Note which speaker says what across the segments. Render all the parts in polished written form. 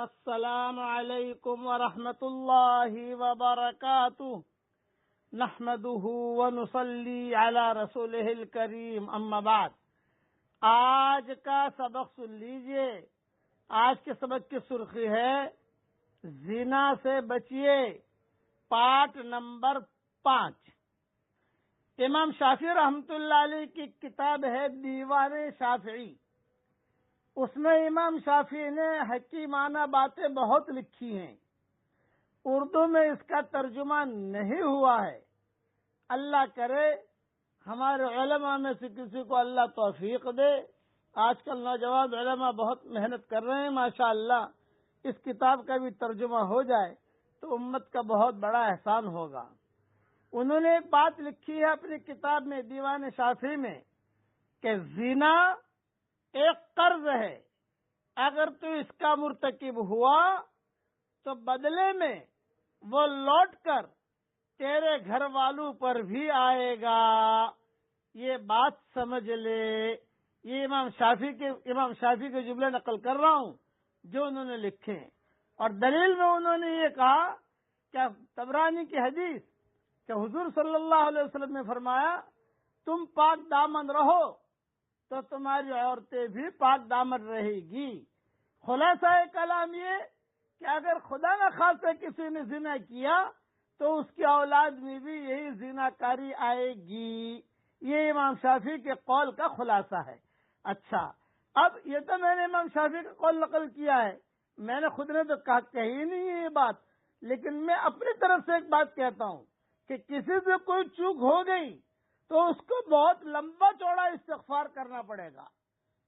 Speaker 1: السلام علیکم ورحمۃ اللہ وبرکاتہ نحمده ونصلی علی رسولہ الکریم اما بعد۔ آج کا سبق سن لیجئے۔ آج کے سبق کی سرخی ہے زنا سے بچیے، پارٹ نمبر 5۔ امام شافعی رحمۃ اللہ علیہ کی کتاب ہے دیوان شافعی۔ اس میں امام شافعی نے حکیمانہ باتیں بہت لکھی ہیں۔ اردو میں اس کا ترجمہ نہیں ہوا ہے۔ اللہ کرے ہمارے علماء میں سے کسی کو اللہ توفیق دے۔ آج کل نوجوان علماء بہت محنت کر رہے ہیں، ماشاءاللہ۔ اس کتاب کا بھی ترجمہ ہو جائے تو امت کا بہت بڑا احسان ہوگا۔ انہوں نے ایک بات لکھی ہے اپنی کتاب میں دیوان شافعی میں کہ زنا ایک قرض ہے، اگر تو اس کا مرتکب ہوا تو بدلے میں وہ لوٹ کر تیرے گھر والوں پر بھی آئے گا۔ یہ بات سمجھ لے۔ یہ امام شافعی کے جملے نقل کر رہا ہوں جو انہوں نے لکھے ہیں، اور دلیل میں انہوں نے یہ کہا کہ طبرانی کی حدیث کہ حضور صلی اللہ علیہ وسلم نے فرمایا تم پاک دامن رہو تو تمہاری عورتیں بھی پاک دامن رہے گی۔ خلاصہ کلام یہ کہ اگر خدا نہ خواستہ کسی نے زنا کیا تو اس کی اولاد میں بھی یہی زنا کاری آئے گی۔ یہ امام شافعی کے قول کا خلاصہ ہے۔ اچھا، اب یہ تو میں نے امام شافعی کا قول نقل کیا ہے، میں نے خود نے تو کہی نہیں ہے یہ بات، لیکن میں اپنی طرف سے ایک بات کہتا ہوں کہ کسی سے کوئی چوک ہو گئی تو اس کو بہت لمبا چوڑا استغفار کرنا پڑے گا،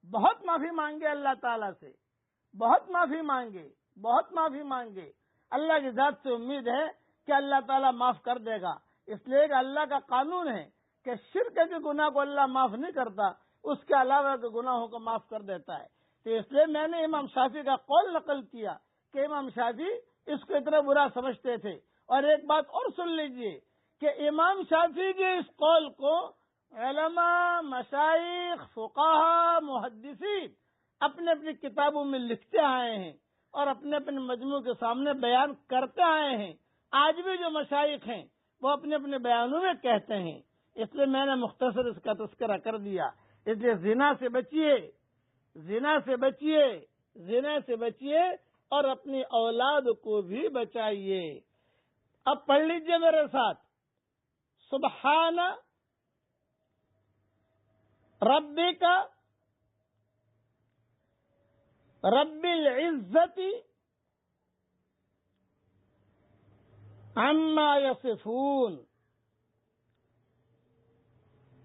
Speaker 1: بہت معافی مانگے اللہ تعالیٰ سے، بہت معافی مانگے۔ اللہ کی ذات سے امید ہے کہ اللہ تعالیٰ معاف کر دے گا، اس لیے کہ اللہ کا قانون ہے کہ شرک کے گناہ کو اللہ معاف نہیں کرتا، اس کے علاوہ کے گناہوں کو معاف کر دیتا ہے۔ تو اس لیے میں نے امام شافعی کا قول نقل کیا کہ امام شافعی اس کو اتنا برا سمجھتے تھے۔ اور ایک بات اور سن لیجئے کہ امام شافعی کے اس قول کو علماء، مشائخ، فقہاء، محدثین اپنے اپنی کتابوں میں لکھتے آئے ہیں اور اپنے اپنے مجموع کے سامنے بیان کرتے آئے ہیں۔ آج بھی جو مشائخ ہیں وہ اپنے اپنے بیانوں میں کہتے ہیں، اس لیے میں نے مختصر اس کا تذکرہ کر دیا۔ اس لیے زنا سے بچیے اور اپنی اولاد کو بھی بچائیے۔ اب پڑھ لیجئے میرے ساتھ، سبحان ربک رب العزت عما یصفون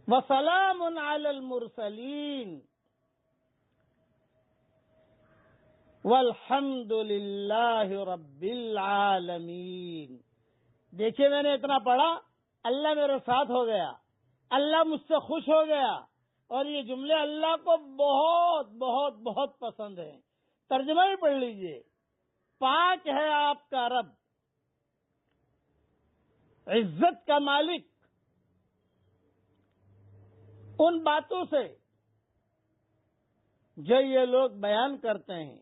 Speaker 1: وسلام علی المرسلین والحمد للہ رب العالمین۔ دیکھیے میں نے اتنا پڑھا، اللہ میرے ساتھ ہو گیا، اللہ مجھ سے خوش ہو گیا، اور یہ جملے اللہ کو بہت بہت بہت پسند ہیں۔ ترجمہ بھی پڑھ لیجئے، پاک ہے آپ کا رب، عزت کا مالک، ان باتوں سے جو یہ لوگ بیان کرتے ہیں،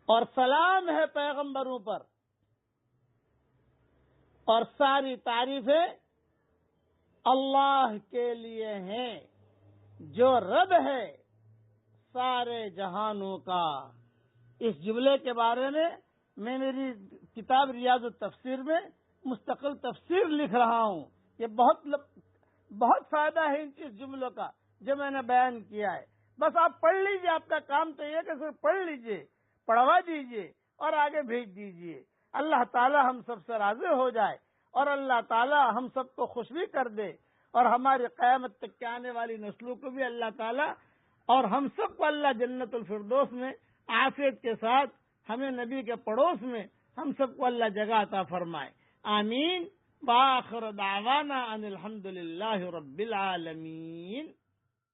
Speaker 1: اور سلام ہے پیغمبروں پر، اور ساری تعریفیں اللہ کے لیے ہیں جو رب ہے سارے جہانوں کا۔ اس جملے کے بارے میں میری کتاب ریاض التفسیر میں مستقل تفسیر لکھ رہا ہوں۔ یہ بہت فائدہ ہے ان جملوں کا جو میں نے بیان کیا ہے۔ بس آپ پڑھ لیجئے، آپ کا کام تو یہ کہ صرف پڑھ لیجئے، پڑھوا دیجئے اور آگے بھیج دیجئے۔ اللہ تعالی ہم سب سے راضی ہو جائے، اور اللہ تعالی ہم سب کو خوش بھی کر دے، اور ہماری قیامت تک کے آنے والی نسلوں کو بھی اللہ تعالی اور ہم سب کو اللہ جنت الفردوس میں عافیت کے ساتھ، ہمیں نبی کے پڑوس میں ہم سب کو اللہ جگہ عطا فرمائے۔ آمین۔ وآخر دعوانا ان الحمد للہ رب العالمین۔